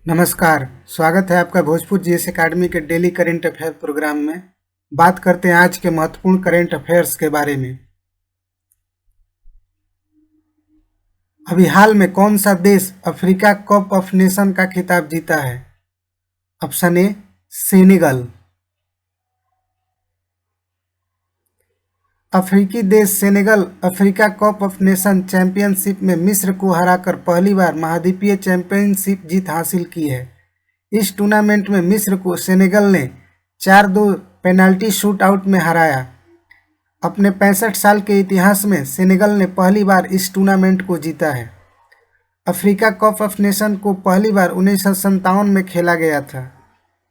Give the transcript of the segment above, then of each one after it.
नमस्कार। स्वागत है आपका भोजपुर जीएस एकेडमी के डेली करेंट अफेयर प्रोग्राम में। बात करते हैं आज के महत्वपूर्ण करेंट अफेयर्स के बारे में। अभी हाल में कौन सा देश अफ्रीका कप ऑफ नेशन का खिताब जीता है? ऑप्शन ए सेनेगल। अफ्रीकी देश Senegal Africa cup of nation championship में मिस्र को हराकर पहली बार महाद्वीपीय चैंपियनशिप जीत हासिल की है। इस टूर्नामेंट में मिस्र को सेनेगल ने 4-2 पेनाल्टी शूट आउट में हराया। अपने 65 साल के इतिहास में सेनेगल ने पहली बार इस टूर्नामेंट को जीता है। अफ्रीका कप ऑफ नेशन को पहली बार 1957 में खेला गया था।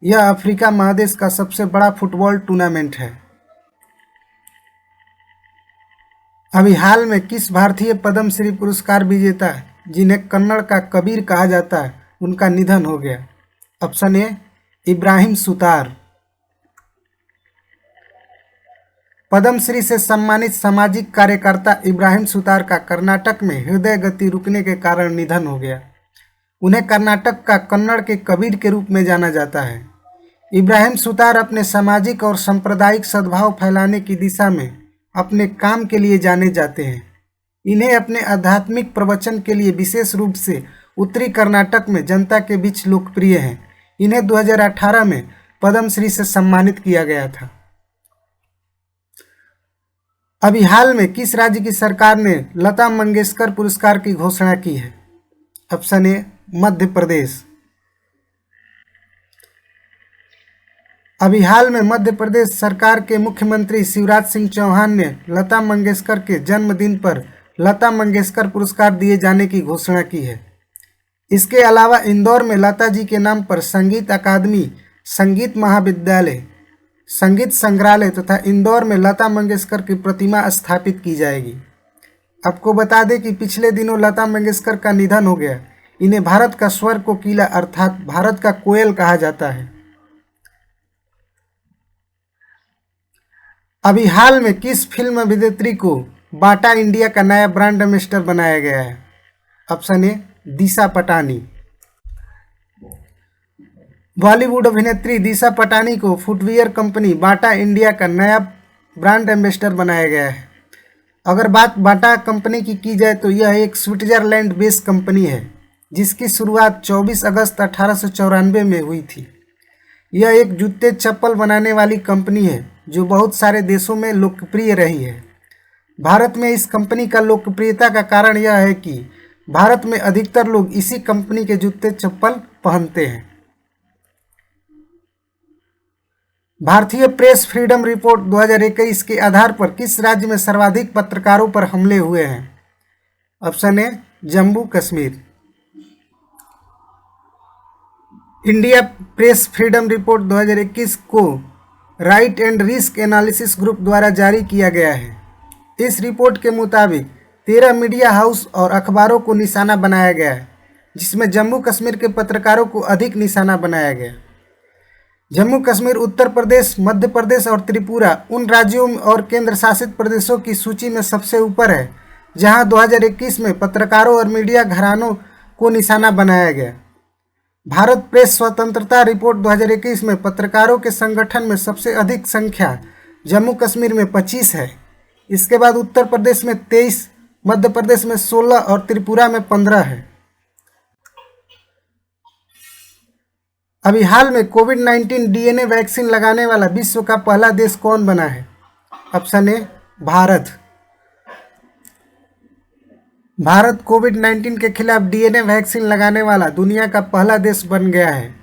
यह अफ्रीका महादेश का सबसे बड़ा फुटबॉल टूर्नामेंट है। अभी हाल में किस भारतीय पद्मश्री पुरस्कार विजेता जिन्हें कन्नड़ का कबीर कहा जाता है उनका निधन हो गया? Option A Ibrahim Sutar. पद्मश्री से सम्मानित सामाजिक कार्यकर्ता इब्राहिम सुतार का कर्नाटक में हृदय गति रुकने के कारण निधन हो गया। उन्हें कर्नाटक का कन्नड़ के कबीर के रूप में जाना जाता है। इब्राहिम सुतार अपने सामाजिक और सांप्रदायिक सद्भाव फैलाने की दिशा में अपने काम के लिए जाने जाते हैं। इन्हें अपने आध्यात्मिक प्रवचन के लिए विशेष रूप से उत्तरी कर्नाटक में जनता के बीच लोकप्रिय हैं। इन्हें 2018 में पद्मश्री से सम्मानित किया गया था। अभी हाल में किस राज्य की सरकार ने लता मंगेशकर पुरस्कार की घोषणा की है? ऑप्शन ए मध्य प्रदेश। अभी हाल में मध्य प्रदेश सरकार के मुख्यमंत्री शिवराज सिंह चौहान ने लता मंगेशकर के जन्मदिन पर लता मंगेशकर पुरस्कार दिए जाने की घोषणा की है। इसके अलावा इंदौर में लता जी के नाम पर संगीत अकादमी, संगीत महाविद्यालय, संगीत संग्रहालय तथा इंदौर में लता मंगेशकर की प्रतिमा स्थापित की जाएगी। आपको बता दें कि पिछले दिनों लता मंगेशकर का निधन हो गया। इन्हें भारत का स्वर कोकिला अर्थात भारत का कोयल कहा जाता है। अभी हाल में किस फिल्म अभिनेत्री को बाटा इंडिया का नया ब्रांड एम्बेसडर बनाया गया है? ऑप्शन ए दिशा पटानी। बॉलीवुड अभिनेत्री दिशा पटानी को फुटवियर कंपनी बाटा इंडिया का नया ब्रांड एम्बेसडर बनाया गया है। अगर बात बाटा कंपनी की जाए तो यह एक स्विट्जरलैंड बेस्ड कंपनी है जिसकी शुरुआत 24 अगस्त 1894 में हुई थी। यह एक जूते चप्पल बनाने वाली कंपनी है जो बहुत सारे देशों में लोकप्रिय रही है। भारत में इस कंपनी का लोकप्रियता का कारण यह है कि भारत में अधिकतर लोग इसी कंपनी के जूते चप्पल पहनते हैं। भारतीय प्रेस फ्रीडम रिपोर्ट 2021 के आधार पर किस राज्य में सर्वाधिक पत्रकारों पर हमले हुए हैं? ऑप्शन ए Jammu Kashmir. India press freedom report 2021 को right and risk analysis group द्वारा जारी किया गया है। इस रिपोर्ट के मुताबिक 13 मीडिया हाउस और अखबारों को निशाना बनाया गया है, जिसमें जम्मू कश्मीर के पत्रकारों को अधिक निशाना बनाया गया। जम्मू कश्मीर, उत्तर प्रदेश, मध्य प्रदेश और त्रिपुरा उन राज्यों और केंद्र शासित प्रदेशों की सूची में सबसे ऊपर है जहां 2021 में पत्रकारों और मीडिया घरानों को निशाना बनाया गया। भारत प्रेस स्वतंत्रता रिपोर्ट 2021 में पत्रकारों के संगठन में सबसे अधिक संख्या जम्मू कश्मीर में 25 है। इसके बाद उत्तर प्रदेश में 23, मध्य प्रदेश में 16 और त्रिपुरा में 15 है। अभी हाल में कोविड-19 डीएनए वैक्सीन लगाने वाला विश्व का पहला देश कौन बना है? Option A Bharat. भारत कोविड-19 के खिलाफ डीएनए वैक्सीन लगाने वाला दुनिया का पहला देश बन गया है।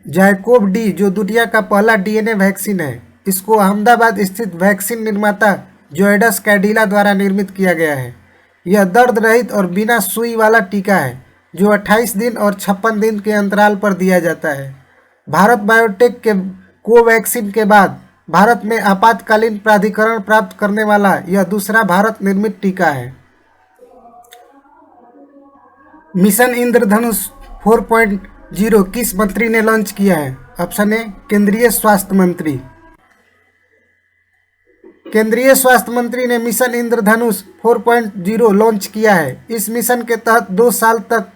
जायकोव डी जो दुनिया का पहला डीएनए वैक्सीन है, इसको अहमदाबाद स्थित वैक्सीन निर्माता जोयडस कैडिला द्वारा निर्मित किया गया है। यह दर्द रहित और बिना सुई वाला टीका है जो 28 दिन और 56 दिन के अंतराल पर दिया जाता है। भारत बायोटेक के कोवैक्सीन के बाद भारत में आपातकालीन प्राधिकरण प्राप्त करने वाला यह दूसरा भारत निर्मित टीका है। मिशन इंद्रधनुष 4.0 किस मंत्री ने लॉन्च किया है? ऑप्शन ए केंद्रीय स्वास्थ्य मंत्री। केंद्रीय स्वास्थ्य मंत्री ने मिशन इंद्रधनुष 4.0 लॉन्च किया है। इस मिशन के तहत 2 साल तक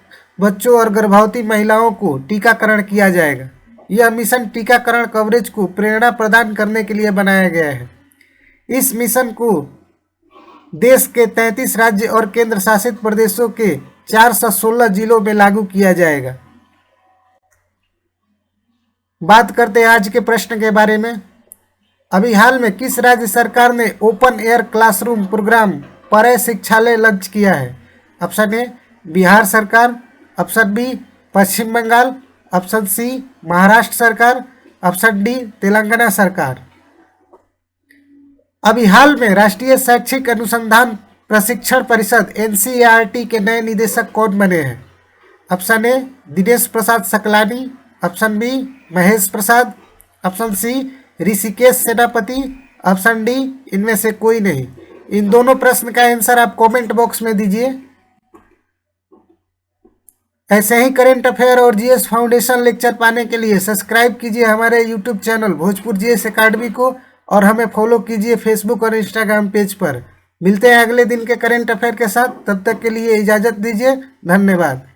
बच्चों और गर्भवती महिलाओं को टीकाकरण किया जाएगा। यह मिशन टीकाकरण कवरेज को प्रेरणा प्रदान करने के लिए बनाया गया है। इस मिशन को देश के 33 राज्य और केंद्र शासित प्रदेशों के 416 जिलों में लागू किया जाएगा। बात करते हैं आज के प्रश्न के बारे में। अभी हाल में किस राज्य सरकार ने ओपन एयर क्लासरूम प्रोग्राम पर शिक्षालय लॉन्च किया है? ऑप्शन ए बिहार सरकार, ऑप्शन बी पश्चिम बंगाल, ऑप्शन सी महाराष्ट्र सरकार, ऑप्शन डी तेलंगाना सरकार। अभी हाल में राष्ट्रीय शैक्षिक अनुसंधान प्रशिक्षण परिषद NCERT के नए निदेशक कौन बने हैं? Option A Dinesh Prasad Saklani, option B Mahesh Prasad, option C Rishikesh Senapati, option D इनमें से कोई नहीं। इन दोनों प्रश्न का आंसर आप कमेंट बॉक्स में दीजिए। ऐसे ही करंट अफेयर और जीएस फाउंडेशन लेक्चर पाने के लिए सब्सक्राइब कीजिए हमारे YouTube channel Bhojpur GS academy को और हमें फॉलो कीजिए फेसबुक और इंस्टाग्राम पेज पर। मिलते हैं अगले दिन के करंट अफेयर के साथ, तब तक के लिए इजाज़त दीजिए। धन्यवाद।